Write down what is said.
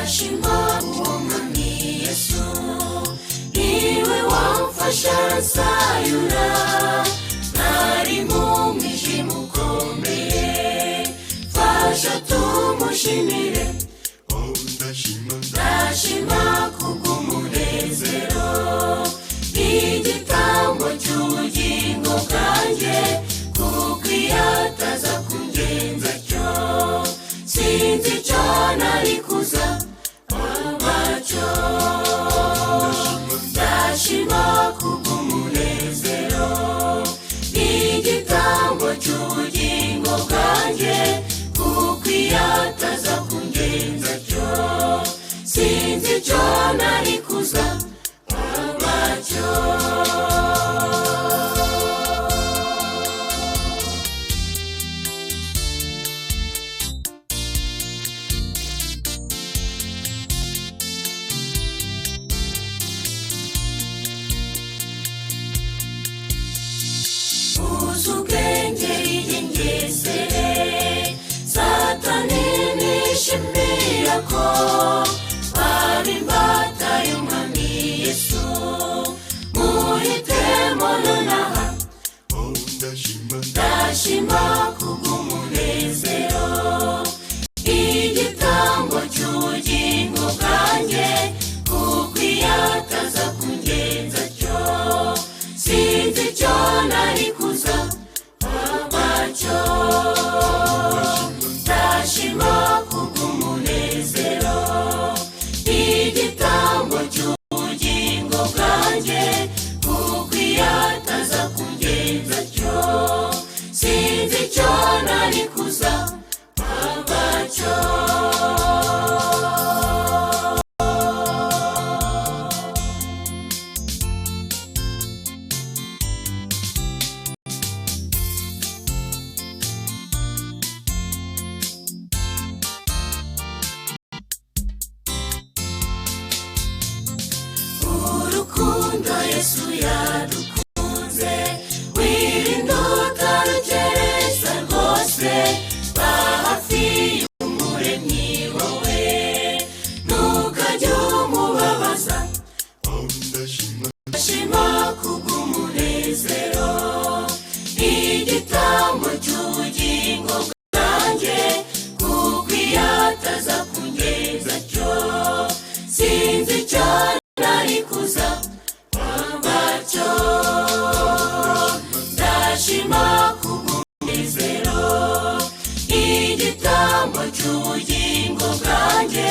ndashima uwo mwami Yesu, niwe wamfasha nsayura, nari mu mwijima ukomeye, fasha tumushimire. Ndashima kubw'umunezero, igitambo cy'ubugingo bwanjye, kuko iyo ataza kungenza cyo, sinzi icyo nari kuza kubacyo. Ndashima kubw'umunezero, igitambo cy'ubugingo bwanjye, kuko iyo ataza kungenza cyo, sinzi icyo nari kuza kubacyo. Ubwenge yigengesere, Satani nishimira ko ari imbata y'umwami Yesu, muhitemo nonaha. Ndashima kubw'umunezero, igitambo cy'ubugingo bwanjye, kuko iyo ataza kungenza cyo, sinzi icyo nari kuza kubacyo. Ndashima kubw'umunezero, igitambo cy'ubugingo bwanjye, kuko iyo ataza kungenza cyo, sinzi icyo nari kuza kubacyo. Urukundo Yesu yadukunze, wirinda utarukereza rwose, ba hafi y'umuremyi wowe, ntukajye umubabaza. Ndashima kubw'umunezero, igitambo cy'ubugingo bwanjye, kuko iyo ataza kungenza cyo, sinzi icyo nari kuza kubacyo. Ndashima kubw'umunezero, igitambo cy'ubugingo bwanjye,